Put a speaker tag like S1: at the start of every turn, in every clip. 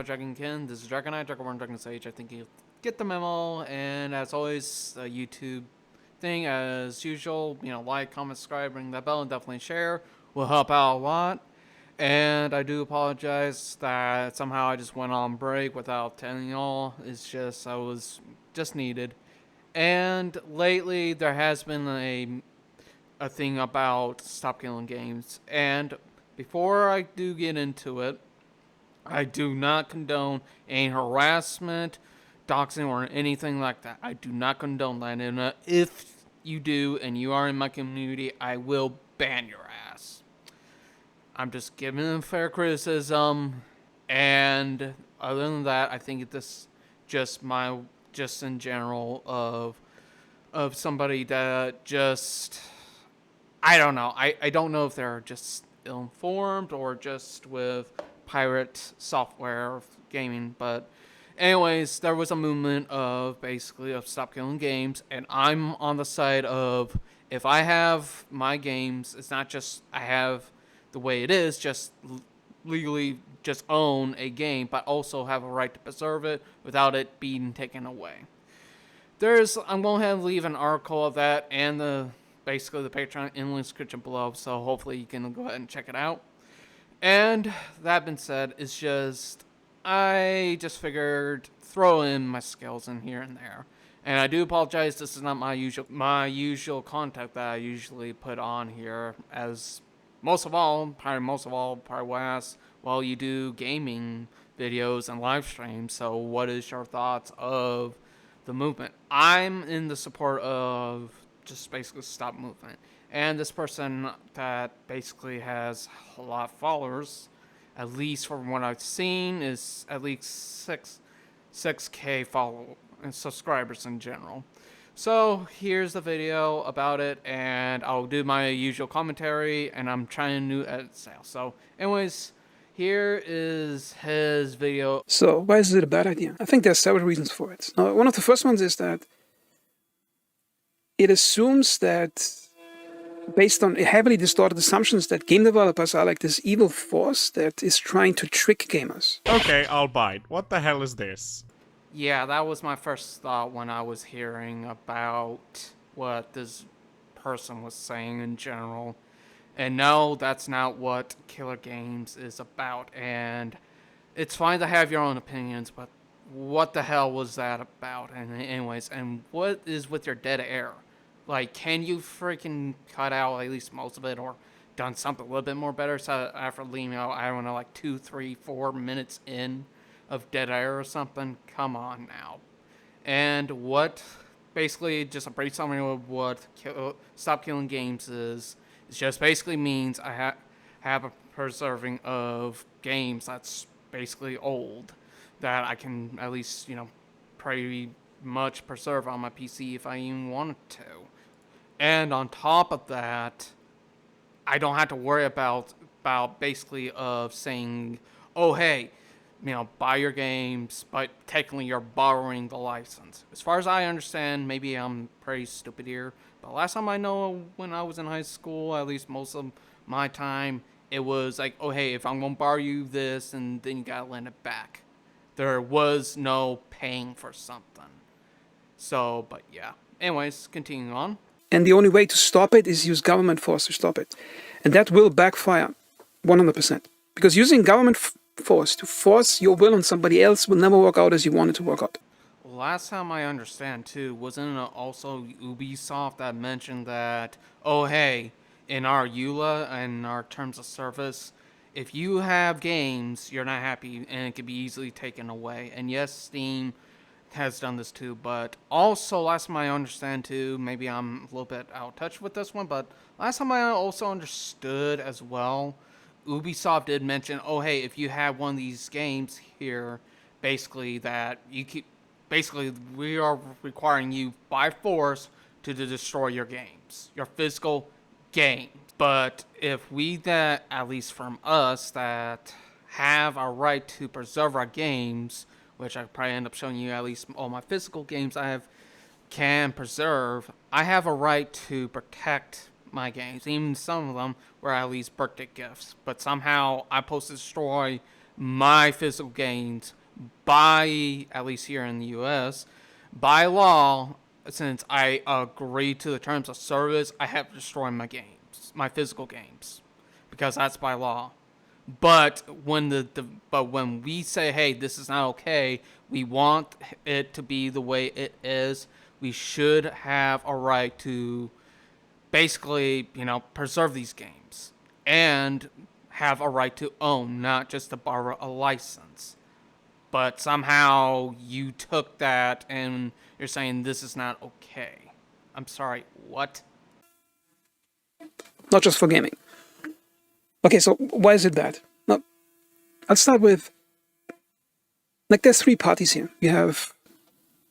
S1: my Dragon Kin. This is Dragon Knight, Dragonborn, Dragon Sage. I think you get the memo. And as always, the YouTube thing, as usual, like, comment, subscribe, ring that bell, and definitely share. Will help out a lot. And I do apologize that somehow I just went on break without telling y'all. It's just, I was just needed. And lately, there has been a thing about stop killing games. And before I do get into it, I do not condone any harassment, doxing, or anything like that. I do not condone that. And if you do and you are in my community, I will ban your ass. I'm just giving them fair criticism. And other than that, I think this just in general of somebody that just, I don't know. I don't know if they're just ill-informed or just with pirate software gaming. But anyways, there was a movement of basically of stop killing games. And I'm on the side of, if I have my games, it's not just I have the way it is, just legally just own a game, but also have a right to preserve it without it being taken away. I'm going to leave an article of that and basically the Patreon in the description below, so hopefully you can go ahead and check it out. And that being said, I just figured throw in my skills in here and there. And I do apologize, this is not my usual content that I usually put on here, as most of all, probably last, well, you do gaming videos and live streams. So what is your thoughts of the movement? I'm in the support of just basically stop movement. And this person that basically has a lot of followers, at least from what I've seen, is at least 6K follow and subscribers in general. So here's the video about it, and I'll do my usual commentary, and I'm trying a new edit style. So anyways, here is his video.
S2: So why is it a bad idea? I think there's several reasons for it. Now, one of the first ones is that it assumes that, based on heavily distorted assumptions, that game developers are like this evil force that is trying to trick gamers.
S3: Okay, I'll bite. What the hell is this?
S1: Yeah, that was my first thought when I was hearing about what this person was saying in general. And no, that's not what Killer Games is about. And it's fine to have your own opinions, but what the hell was that about? And anyways, and what is with your dead air? Like, can you freaking cut out at least most of it, or done something a little bit more better? So after leaving out, I don't know, like 2, 3, 4 minutes in of dead air or something? Come on now. And what, basically, just a brief summary of what Stop Killing Games is, it just basically means I have a preserving of games that's basically old, that I can at least, pretty much preserve on my PC if I even wanted to. And on top of that, I don't have to worry about basically of saying, oh, hey, buy your games, but technically you're borrowing the license. As far as I understand, maybe I'm pretty stupid here, but last time I know, when I was in high school, at least most of my time, it was like, oh, hey, if I'm going to borrow you this, and then you got to lend it back. There was no paying for something. So, but yeah. Anyways, continuing on.
S2: And the only way to stop it is use government force to stop it. And that will backfire 100%. Because using government force to force your will on somebody else will never work out as you want it to work out.
S1: Last time I understand too, wasn't it also Ubisoft that mentioned that, oh hey, in our EULA and our terms of service, if you have games you're not happy and it can be easily taken away. And yes, Steam has done this too, but also last time I understand too, maybe I'm a little bit out of touch with this one, but last time I also understood as well, Ubisoft did mention, oh hey, if you have one of these games here, basically that you keep, basically we are requiring you by force to destroy your games, your physical game. But if we, that at least from us that have a right to preserve our games, which I probably end up showing you at least all my physical games can preserve, I have a right to protect my games. Even some of them were at least birthday gifts. But somehow I'm supposed to destroy my physical games by, at least here in the US, by law, since I agree to the terms of service, I have to destroy my games, my physical games, because that's by law. But when we say, hey, this is not okay, we want it to be the way it is, we should have a right to basically, preserve these games and have a right to own, not just to borrow a license. But somehow you took that and you're saying this is not okay. I'm sorry, what?
S2: Not just for gaming. Okay, so why is it bad? Now, I'll start with, like, there's three parties here. You have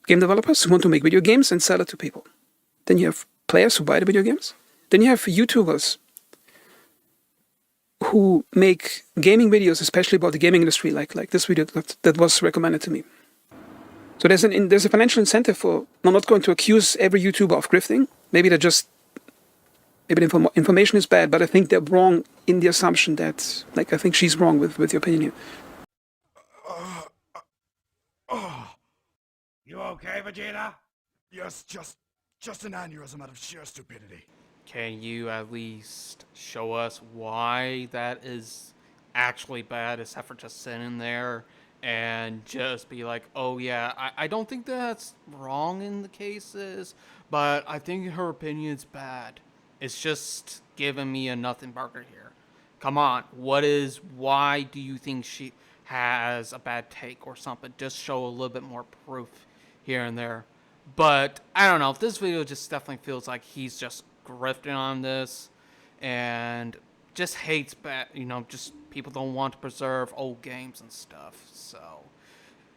S2: game developers who want to make video games and sell it to people. Then you have players who buy the video games. Then you have YouTubers who make gaming videos, especially about the gaming industry, like this video that was recommended to me. So there's a financial incentive for. I'm not going to accuse every YouTuber of grifting. Maybe the information is bad, but I think they're wrong in the assumption that, like, I think she's wrong with your opinion here.
S4: You okay, Vegeta? Yes, just an aneurysm out of sheer stupidity.
S1: Can you at least show us why that is actually bad, except for just sitting there and just be like, oh yeah, I don't think that's wrong in the cases, but I think her opinion's bad. It's just giving me a nothing burger here. Come on, why do you think she has a bad take or something? Just show a little bit more proof here and there. But I don't know, this video just definitely feels like he's just grifting on this and just hates just people don't want to preserve old games and stuff. So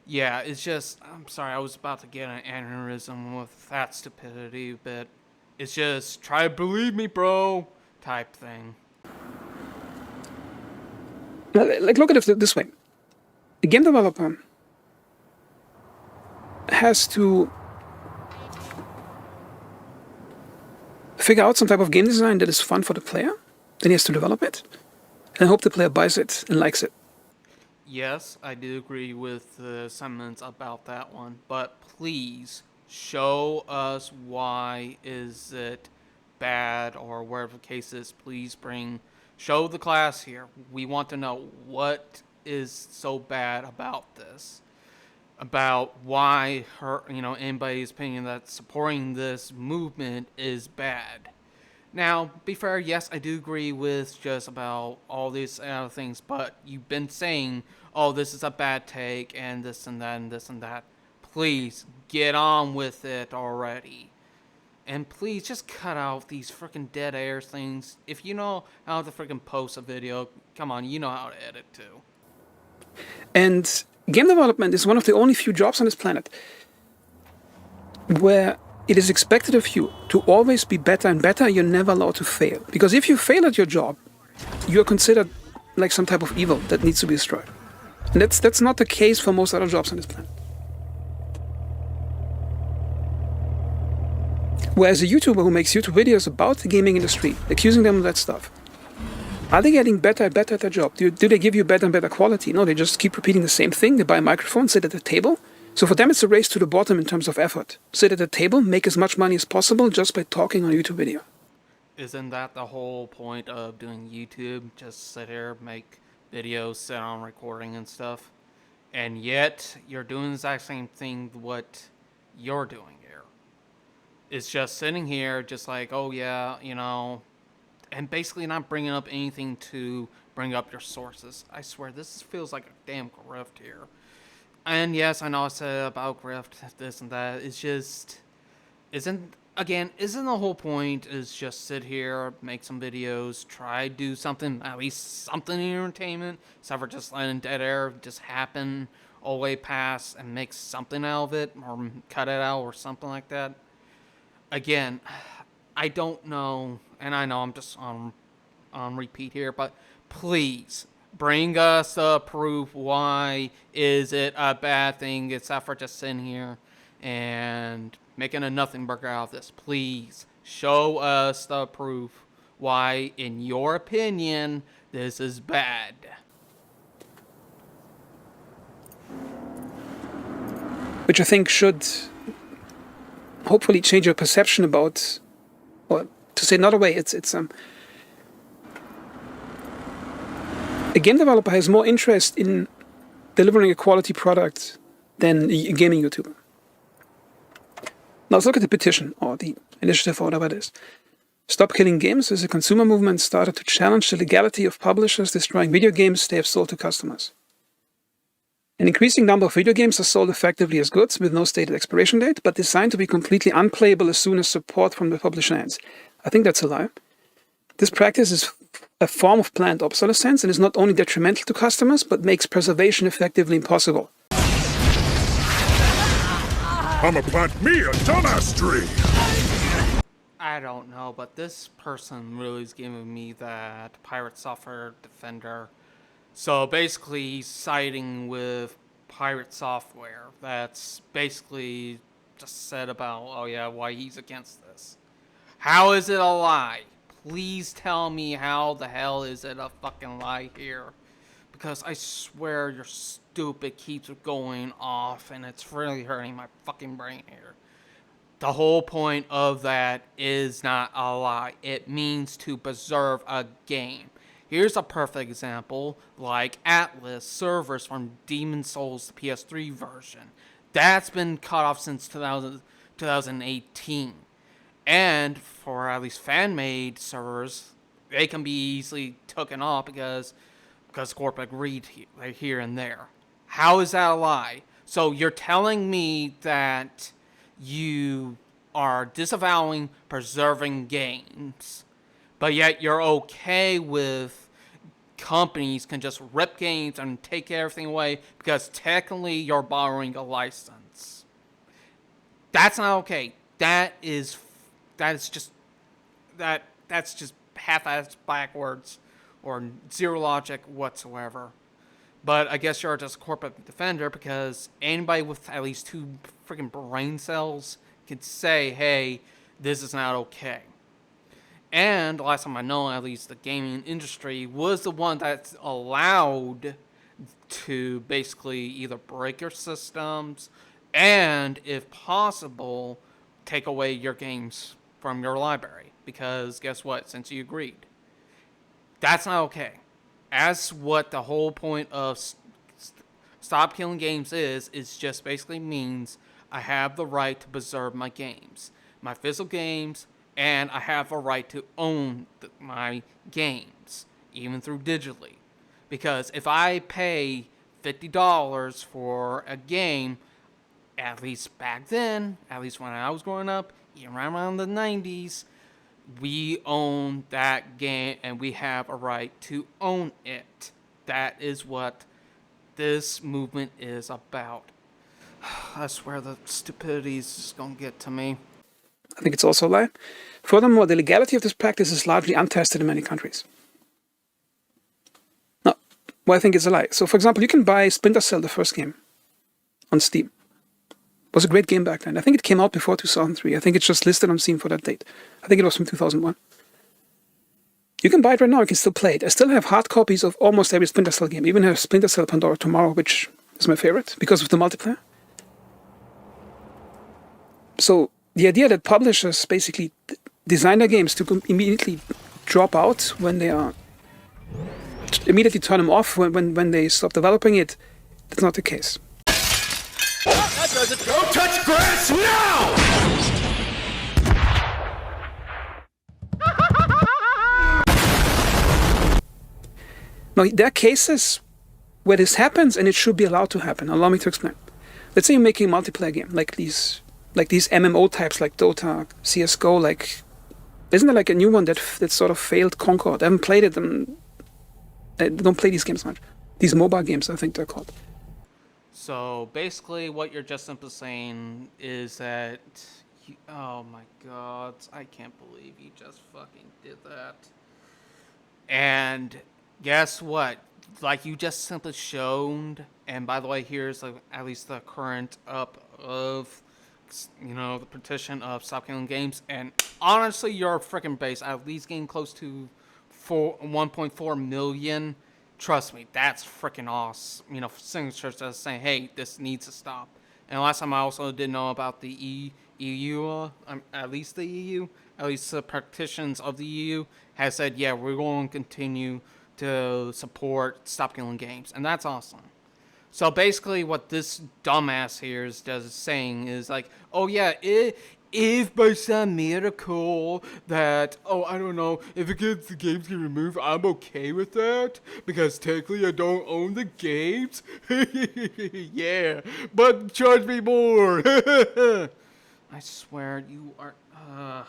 S1: yeah, it's just, I'm sorry, I was about to get an aneurysm with that stupidity, but it's just try to believe me, bro, type thing.
S2: Like, look at it this way. A game developer has to figure out some type of game design that is fun for the player. Then he has to develop it. And I hope the player buys it and likes it.
S1: Yes, I do agree with the sentiments about that one, but please show us why is it bad or wherever the case is. Please show the class here. We want to know what is so bad about this, about why anybody's opinion that supporting this movement is bad. Now, be fair, yes, I do agree with just about all these other things, but you've been saying, oh, this is a bad take, and this and that, and this and that. Please, get on with it already. And please, just cut out these freaking dead air things. If you know how to freaking post a video, come on, you know how to edit too.
S2: And game development is one of the only few jobs on this planet where it is expected of you to always be better and better. You're never allowed to fail. Because if you fail at your job, you're considered like some type of evil that needs to be destroyed. And that's not the case for most other jobs on this planet. Whereas a YouTuber who makes YouTube videos about the gaming industry, accusing them of that stuff, are they getting better and better at their job? Do they give you better and better quality? No, they just keep repeating the same thing. They buy a microphone, sit at a table. So for them, it's a race to the bottom in terms of effort. Sit at a table, make as much money as possible just by talking on a YouTube video.
S1: Isn't that the whole point of doing YouTube? Just sit here, make videos, sit on recording and stuff. And yet, you're doing the exact same thing what you're doing here. It's just sitting here, just like, oh yeah, and basically not bringing up anything to bring up your sources. I swear, this feels like a damn grift here. And yes, I know I said about grift, this and that. It's just, isn't the whole point is just sit here, make some videos, try to do something, at least something in entertainment, except for just letting dead air just happen all the way past and make something out of it, or cut it out, or something like that. Again, I don't know, and I know I'm just on repeat here, but please, bring us the proof. Why is it a bad thing except for just sitting here and making a nothing burger out of this? Please show us the proof why, in your opinion, this is bad.
S2: which I think should hopefully change your perception about, or to say another way, it's a game developer has more interest in delivering a quality product than a gaming YouTuber. Now let's look at the petition or the initiative or whatever it is. Stop Killing Games is a consumer movement started to challenge the legality of publishers destroying video games they have sold to customers. An increasing number of video games are sold effectively as goods with no stated expiration date, but designed to be completely unplayable as soon as support from the publisher ends. I think that's a lie. This practice is a form of planned obsolescence and is not only detrimental to customers, but makes preservation effectively impossible.
S4: I'ma plant me a dumbass tree!
S1: I don't know, but this person really is giving me that pirate software defender. So basically, he's siding with pirate software. That's basically just said about, oh yeah, why he's against this. How is it a lie? Please tell me how the hell is it a fucking lie here. Because I swear your stupid keeps going off and it's really hurting my fucking brain here. The whole point of that is not a lie. It means to preserve a game. Here's a perfect example, like Atlas servers from Demon's Souls, the PS3 version. That's been cut off since 2018. And for at least fan-made servers, they can be easily taken off because corporate greed here and there. How is that a lie? So you're telling me that you are disavowing preserving games, but yet you're okay with companies can just rip games and take everything away because technically you're borrowing a license. That's not okay. That's just half-assed backwards or zero logic whatsoever. But I guess you're just a corporate defender because anybody with at least 2 freaking brain cells could say, hey, this is not okay. And last time I know, at least the gaming industry was the one that's allowed to basically either break your systems and, if possible, take away your games from your library. Because guess what? Since you agreed. That's not okay. As what the whole point of Stop Killing Games is just basically means I have the right to preserve my games. My physical games, and I have a right to own my games, even through digitally. Because if I pay $50 for a game, at least back then, at least when I was growing up, even around the 90s, we own that game and we have a right to own it. That is what this movement is about. I swear the stupidity is just gonna get to me.
S2: I think it's also a lie. Furthermore, the legality of this practice is largely untested in many countries. Now, well, I think it's a lie. So, for example, you can buy Splinter Cell, the first game, on Steam. It was a great game back then. I think it came out before 2003. I think it's just listed on Steam for that date. I think it was from 2001. You can buy it right now. You can still play it. I still have hard copies of almost every Splinter Cell game. I even have Splinter Cell Pandora Tomorrow, which is my favorite because of the multiplayer. So the idea that publishers basically design their games to immediately drop out when they are, immediately turn them off when they stop developing it, that's not the case.
S4: That does it! Go touch grass now!
S2: Now, there are cases where this happens and it should be allowed to happen. Allow me to explain. Let's say you're making a multiplayer game, like these MMO types like Dota, CSGO, isn't there like a new one that sort of failed Concord? I haven't played it. I don't play these games much. These mobile games, I think they're called.
S1: So basically what you're just simply saying is that, oh my god, I can't believe you just fucking did that. And guess what? Like you just simply showed, and by the way, here's at least the current up of, the petition of Stop Killing Games, and honestly, your freaking base at least getting close to 1.4 million. Trust me, that's freaking awesome. Signatures just saying, hey, this needs to stop. And last time I also did know about the EU, at least the EU, at least the practitioners of the EU has said, yeah, we're going to continue to support Stop Killing Games, and that's awesome. So basically, what this dumbass here is just saying is like, oh yeah, if by some miracle that, oh, I don't know, if the games get removed, I'm okay with that because technically I don't own the games. Yeah, but charge me more. I swear you are.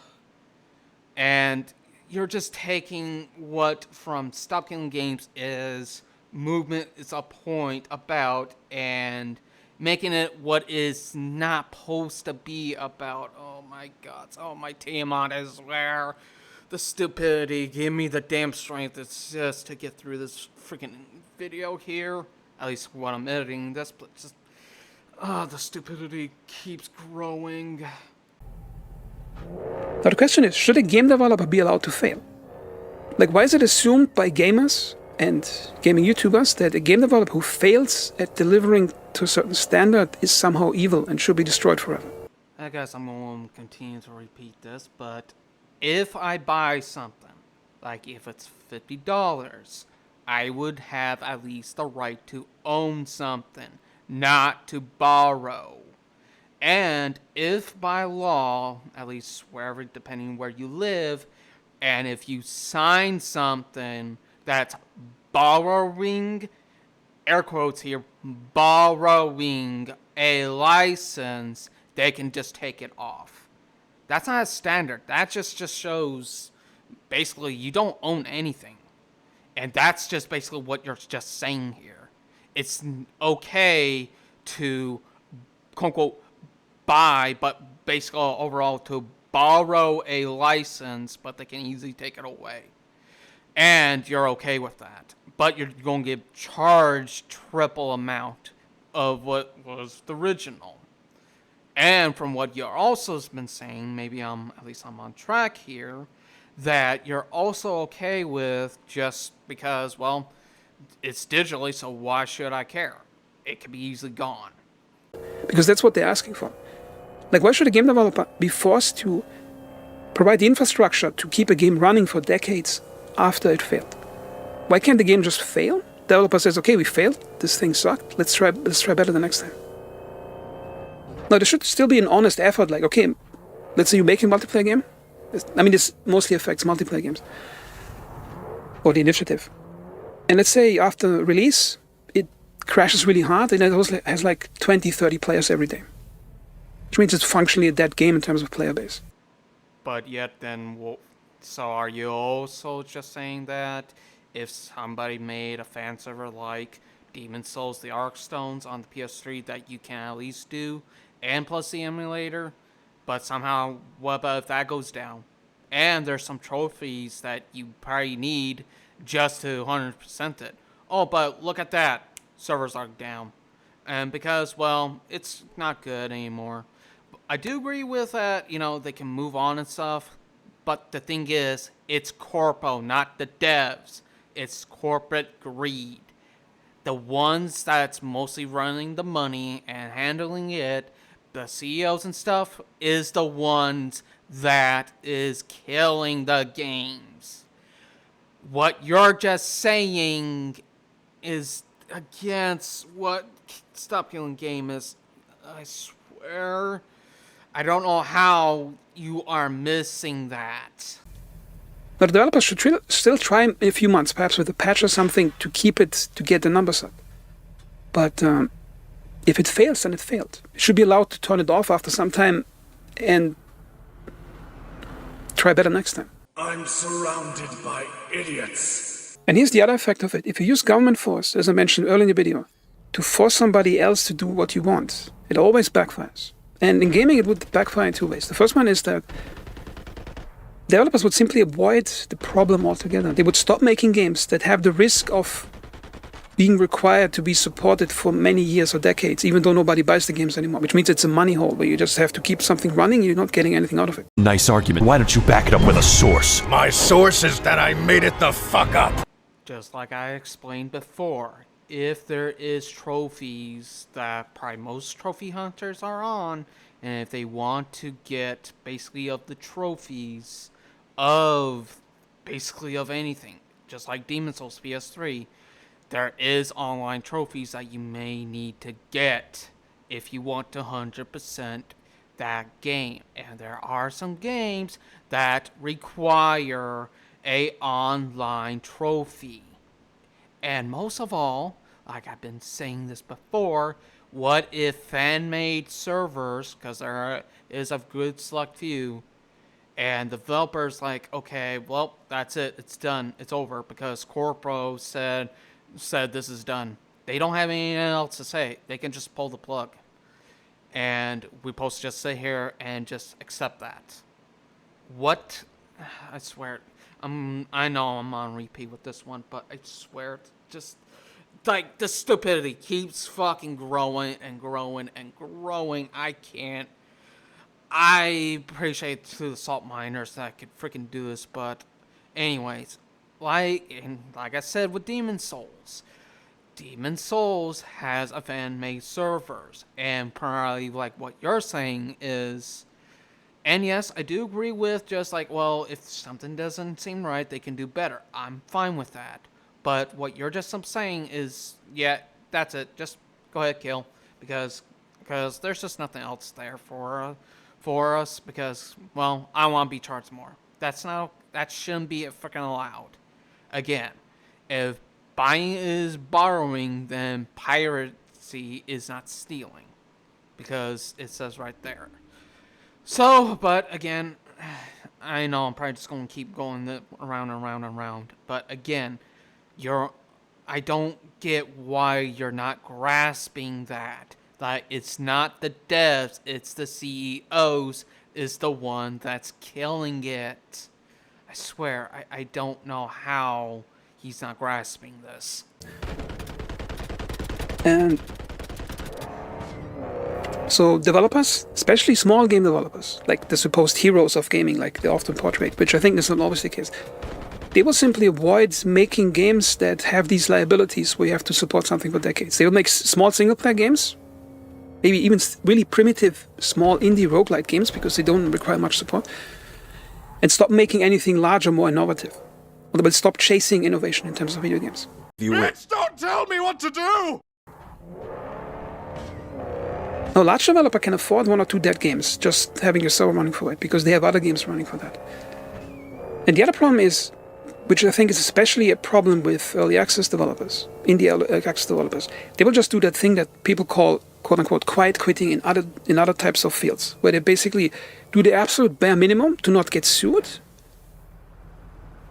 S1: And you're just taking what from Stop Killing Games is movement is a point about and making it what is not supposed to be about. Oh my god. Oh my Tiamat, I swear. The stupidity. Give me the damn strength. It's just to get through this freaking video here. At least when I'm editing this, but just the stupidity keeps growing.
S2: Now the question is, should a game developer be allowed to fail? Like, why is it assumed by gamers and gaming YouTubers that a game developer who fails at delivering to a certain standard is somehow evil and should be destroyed forever?
S1: I guess I'm going to continue to repeat this, but if I buy something, like if it's $50, I would have at least the right to own something, not to borrow. And if by law, at least wherever, depending where you live, and if you sign something that's borrowing, air quotes here, borrowing a license, they can just take it off. That's not a standard. That just shows basically you don't own anything. And that's just basically what you're just saying here. It's okay to, quote unquote, buy, but basically overall to borrow a license, but they can easily take it away. And you're okay with that. But you're going to get charged triple amount of what was the original. And from what you're also been saying, maybe I'm on track here, that you're also okay with just because, well, it's digitally, so why should I care? It can be easily gone.
S2: Because that's what they're asking for. Like, why should a game developer be forced to provide the infrastructure to keep a game running for decades after it failed? Why can't the game just fail? The developer says, okay, we failed, this thing sucked, let's try better the next time. Now, there should still be an honest effort, like, okay, let's say you make a multiplayer game. I mean, this mostly affects multiplayer games. Or the initiative. And let's say after release, it crashes really hard, and it has like 20, 30 players every day. Which means it's functionally a dead game in terms of player base.
S1: But yet then, so are you also just saying that if somebody made a fan server like Demon's Souls, the Arc Stones on the PS3 that you can at least do, and plus the emulator, but somehow, what about if that goes down? And there's some trophies that you probably need just to 100% it. Oh, but look at that, servers are down. And because, well, it's not good anymore. I do agree with that, they can move on and stuff, but the thing is, it's corpo, not the devs. It's corporate greed. The ones that's mostly running the money and handling it, the CEOs and stuff, is the ones that is killing the games. What you're just saying is against what Stop Killing Game is. I swear. I don't know how you are missing that.
S2: Now, the developers should still try in a few months, perhaps with a patch or something, to get the numbers up. But if it fails, then it failed. You should be allowed to turn it off after some time and try better next time.
S4: I'm surrounded by idiots.
S2: And here's the other effect of it. If you use government force, as I mentioned earlier in the video, to force somebody else to do what you want, it always backfires. And in gaming, it would backfire in two ways. The first one is that developers would simply avoid the problem altogether. They would stop making games that have the risk of being required to be supported for many years or decades, even though nobody buys the games anymore, which means it's a money hole where you just have to keep something running and you're not getting anything out of it.
S5: Nice argument. Why don't you back it up with a source?
S4: My source is that I made it the fuck up.
S1: Just like I explained before, if there is trophies that probably most trophy hunters are on, and if they want to get basically of the trophies of basically of anything, just like Demon Souls PS3, there is online trophies that you may need to get if you want to 100% that game. And there are some games that require a online trophy. And most of all, like I've been saying this before, what if fan-made servers, because there is a good select few, and the developers like, okay, well, that's it, it's done, it's over, because Corpro said this is done. They don't have anything else to say. They can just pull the plug. And we're supposed to just sit here and just accept that. What? I swear. I know I'm on repeat with this one, but I swear, just like the stupidity keeps fucking growing and growing and growing. I can't. I appreciate to the salt miners that could freaking do this, but anyways, like I said with Demon Souls has a fan-made servers, and probably like what you're saying is, and yes, I do agree with just like, well, if something doesn't seem right, they can do better. I'm fine with that. But what you're just saying is, yeah, that's it. Just go ahead, kill, because there's just nothing else there for us. Because, well, I want to be charged more. That shouldn't be freaking allowed. Again, if buying is borrowing, then piracy is not stealing, because it says right there. So, but again, I know I'm probably just going to keep going around and around and around. But again, I don't get why you're not grasping that. Like, it's not the devs, it's the CEOs is the one that's killing it. I swear, I don't know how he's not grasping this.
S2: And so developers, especially small game developers, like the supposed heroes of gaming, like they're often portrayed, which I think is not always the case, they will simply avoid making games that have these liabilities where you have to support something for decades. They will make small single-player games, maybe even really primitive, small indie roguelike games, because they don't require much support, and stop making anything larger, more innovative. Or they will stop chasing innovation in terms of video games.
S4: Bitch, don't tell me what to do!
S2: Now, a large developer can afford 1 or 2 dead games, just having a server running for it, because they have other games running for that. And the other problem is, which I think is especially a problem with early access developers, indie early access developers, they will just do that thing that people call, quote-unquote, quiet quitting in other types of fields, where they basically do the absolute bare minimum to not get sued,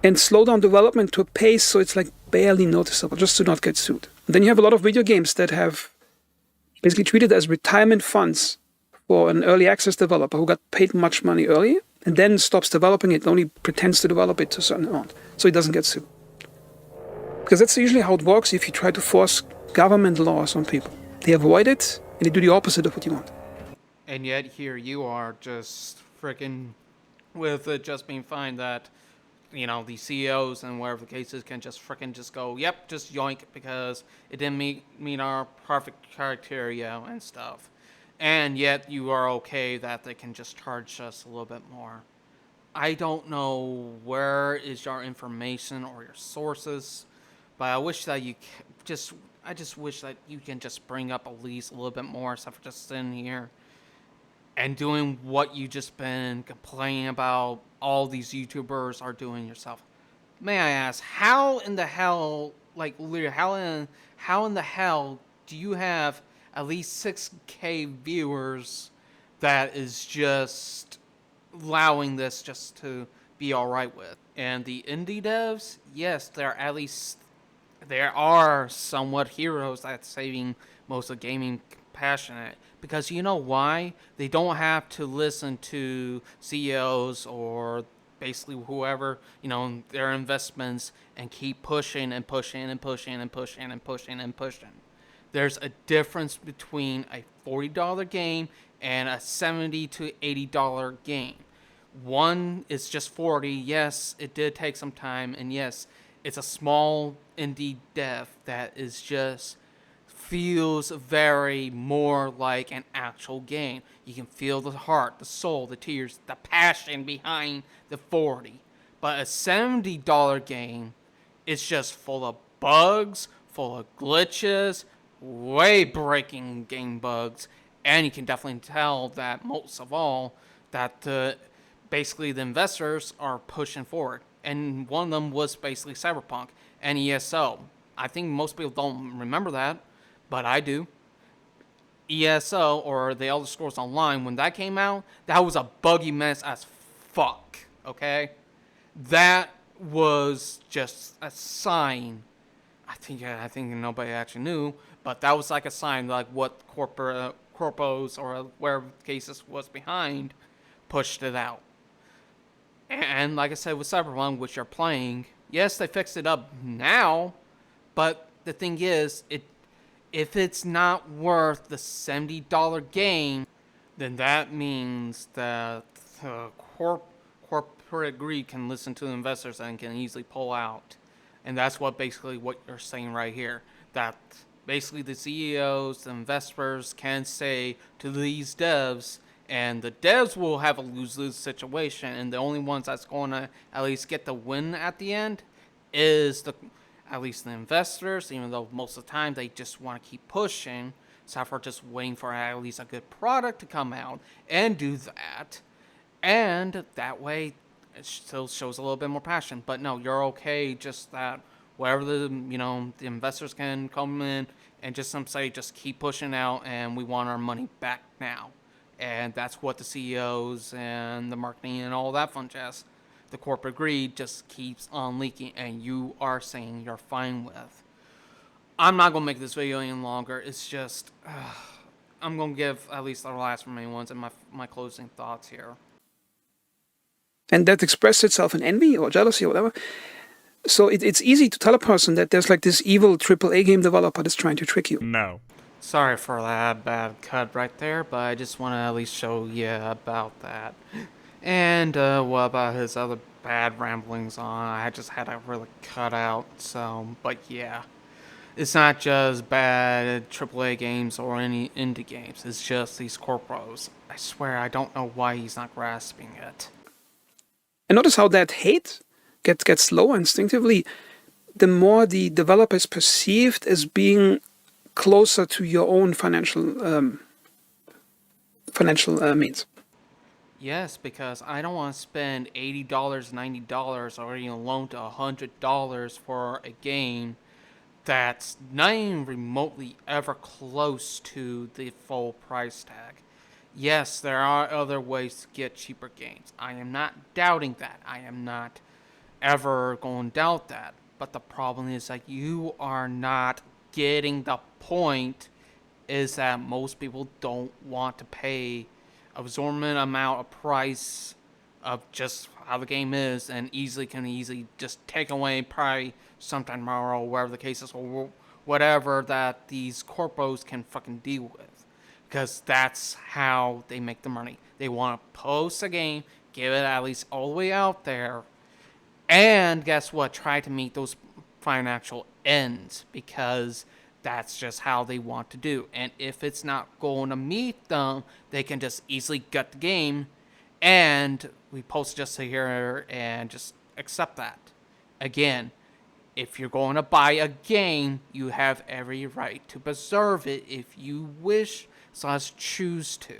S2: and slow down development to a pace so it's like barely noticeable, just to not get sued. And then you have a lot of video games that have basically treated as retirement funds for an early access developer who got paid much money early and then stops developing it, only pretends to develop it to a certain amount, so he doesn't get sued. Because that's usually how it works if you try to force government laws on people. They avoid it, and they do the opposite of what you want.
S1: And yet here you are just freaking with it just being fine that, you know, the CEOs and whatever the case is can just freaking just go, yep, just yoink, because it didn't meet our perfect criteria and stuff. And yet you are okay that they can just charge us a little bit more. I don't know where is your information or your sources, but I wish that I just wish that you can just bring up at least a little bit more instead of just sitting here and doing what you just been complaining about all these YouTubers are doing yourself. May I ask, how in the hell, like literally, how in the hell do you have at least 6K viewers that is just allowing this just to be alright with? And the indie devs, yes, there are somewhat heroes that's saving most of gaming passionate. Because you know why? They don't have to listen to CEOs or basically whoever, you know, their investments and keep pushing and pushing and pushing and pushing and pushing and pushing. There's a difference between a $40 game and a $70 to $80 game. One is just $40. Yes, it did take some time, and yes, It's a small indie dev that is just feels very more like an actual game. You can feel the heart, the soul, the tears, the passion behind the 40. But a $70 game is just full of bugs, full of glitches, way breaking game bugs, and you can definitely tell that most of all that basically the investors are pushing forward. And one of them was basically Cyberpunk and ESO. I think most people don't remember that, but I do. ESO, or the Elder Scrolls Online, when that came out, that was a buggy mess as fuck, okay? That was just a sign. I think nobody actually knew, but that was like a sign, like what corpos or wherever the cases was behind pushed it out. And like I said with Cyberpunk, which you're playing, yes, they fixed it up now, but the thing is, if it's not worth the $70 game, then that means that corporate greed can listen to the investors and can easily pull out. And that's basically what you're saying right here. That basically the CEOs, the investors can say to these devs, and the devs will have a lose-lose situation, and the only ones that's going to at least get the win at the end is at least the investors, even though most of the time they just want to keep pushing, so for just waiting for at least a good product to come out and do that. And that way it still shows a little bit more passion. But no, you're okay just that wherever the investors can come in and just some say just keep pushing out and we want our money back now. And that's what the CEOs and the marketing and all that fun jazz, the corporate greed just keeps on leaking, and you are saying you're fine with. I'm not going to make this video any longer. It's just, I'm going to give at least the last remaining ones and my closing thoughts here.
S2: And that expresses itself in envy or jealousy or whatever. So it's easy to tell a person that there's like this evil AAA game developer that's trying to trick you.
S3: No.
S1: Sorry for that bad cut right there, but I just want to at least show you about that. And what about his other bad ramblings on? I just had to really cut out, so, but yeah. It's not just bad AAA games or any indie games, it's just these corporos. I swear I don't know why he's not grasping it.
S2: And notice how that hate gets lower instinctively the more the developer is perceived as being closer to your own financial means.
S1: Yes, because I don't want to spend $80, $90, or even loan to $100 for a game that's not even remotely ever close to the full price tag. Yes, there are other ways to get cheaper games. I am not doubting that. I am not ever going to doubt that. But the problem is that you are not getting the point, is that most people don't want to pay an absorbent amount of price of just how the game is, and can easily just take away probably sometime tomorrow, wherever the case is, or whatever that these corpos can fucking deal with. Because that's how they make the money. They want to post a game, give it at least all the way out there, and guess what? Try to meet those financial ends, because that's just how they want to do. And if it's not going to meet them, they can just easily gut the game, and we post just here and just accept that. Again, if you're going to buy a game, you have every right to preserve it if you wish / choose to.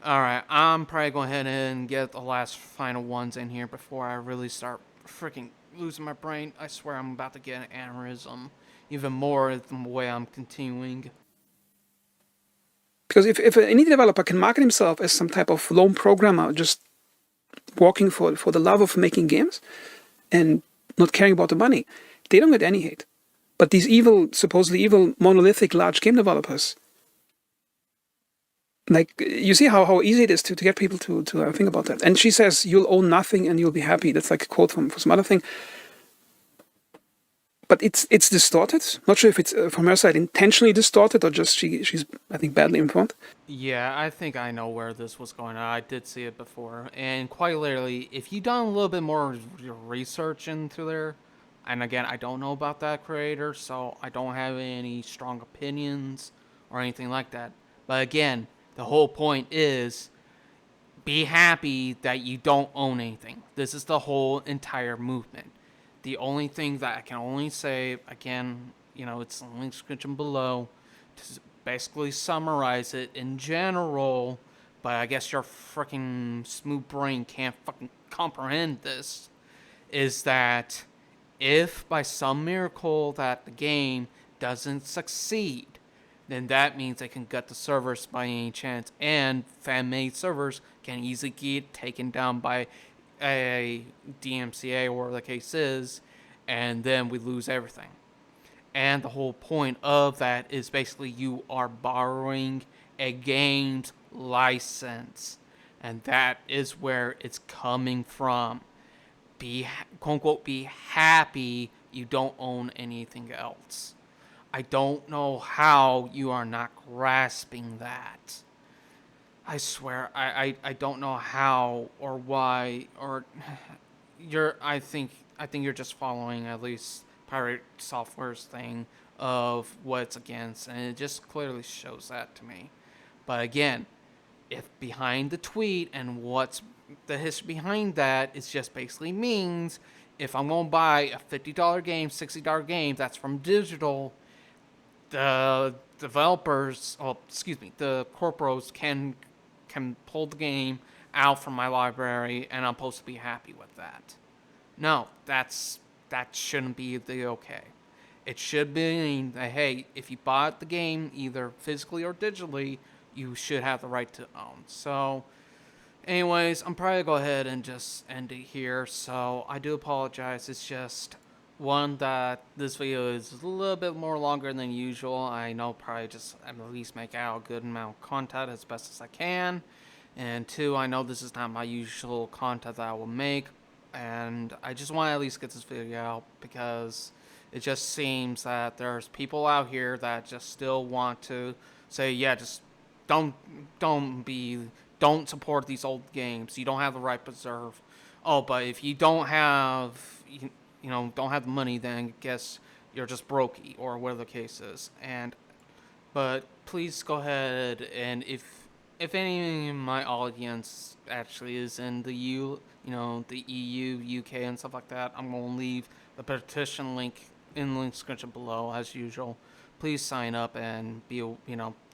S1: Alright, I'm probably going ahead and get the last final ones in here before I really start freaking losing my brain. I swear I'm about to get an aneurysm. Even more the way I'm continuing.
S2: Because if an indie developer can market himself as some type of lone programmer, just working for the love of making games and not caring about the money, they don't get any hate. But these supposedly evil, monolithic large game developers, like, you see how easy it is to get people to think about that. And she says, you'll own nothing and you'll be happy. That's like a quote from some other thing. But it's distorted. Not sure if it's from her side intentionally distorted or just she's, I think, badly informed.
S1: Yeah, I think I know where this was going on. I did see it before. And quite literally, if you've done a little bit more research into there, And again, I don't know about that creator, so I don't have any strong opinions or anything like that. But again, the whole point is be happy that you don't own anything. This is the whole entire movement. The only thing that I can only say, again, it's in the link description below, to basically summarize it in general, but I guess your freaking smooth brain can't fucking comprehend this, is that if by some miracle that the game doesn't succeed, then that means they can gut the servers by any chance, and fan-made servers can easily get taken down by a DMCA or whatever the case is, and then we lose everything. And the whole point of that is basically you are borrowing a game's license, and that is where it's coming from. Be, quote unquote, be happy you don't own anything else. I don't know how you are not grasping that. I swear, I don't know how or why, or I think you're just following at least Pirate Software's thing of what it's against, and it just clearly shows that to me. But again, if behind the tweet and what's the history behind that is just basically means if I'm going to buy a $50 game, $60 game that's from digital, the developers, the corporos can pull the game out from my library, and I'm supposed to be happy with that. No, that shouldn't be the okay. It should be that, hey, if you bought the game either physically or digitally, you should have the right to own. So, anyways, I'm probably going to go ahead and just end it here. So, I do apologize. It's just one that this video is a little bit more longer than usual. I know probably just at least make out a good amount of content as best as I can. And two, I know this is not my usual content that I will make. And I just want to at least get this video out because it just seems that there's people out here that just still want to say, yeah, just don't support these old games. You don't have the right to preserve. Oh, but if you don't have don't have the money, then I guess you're just brokey or whatever the case is. But please go ahead, and if any of my audience actually is in the the EU, UK, and stuff like that, I'm gonna leave the petition link in the link description below as usual. Please sign up and be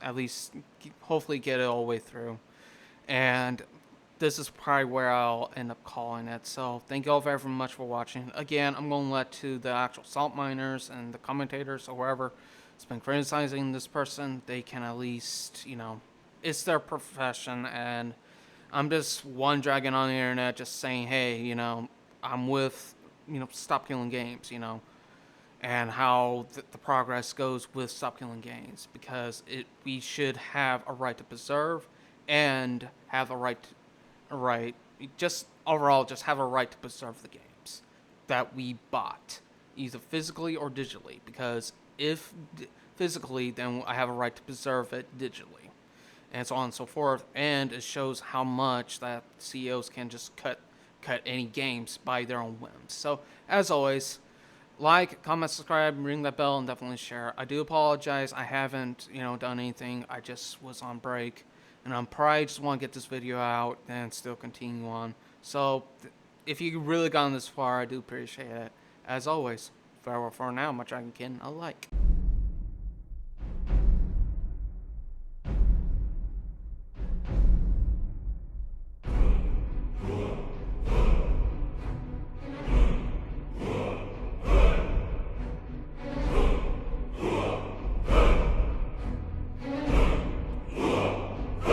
S1: at least hopefully get it all the way through. And this is probably where I'll end up calling it. So thank you all very much for watching. Again, I'm going to let to the actual salt miners and the commentators or whoever has been criticizing this person, they can at least, it's their profession, and I'm just one dragon on the internet just saying, hey, I'm with, Stop Killing Games, and how the progress goes with Stop Killing Games, because we should have a right to preserve and have a right, just overall, just have a right to preserve the games that we bought, either physically or digitally. Because if physically, then I have a right to preserve it digitally, and so on and so forth. And it shows how much that CEOs can just cut any games by their own whims. So as always, like, comment, subscribe, ring that bell, and definitely share. I do apologize. I haven't, done anything. I just was on break. And I'm probably just want to get this video out and still continue on. So, if you really gotten this far, I do appreciate it. As always, farewell for now, my Dragonkin, I like.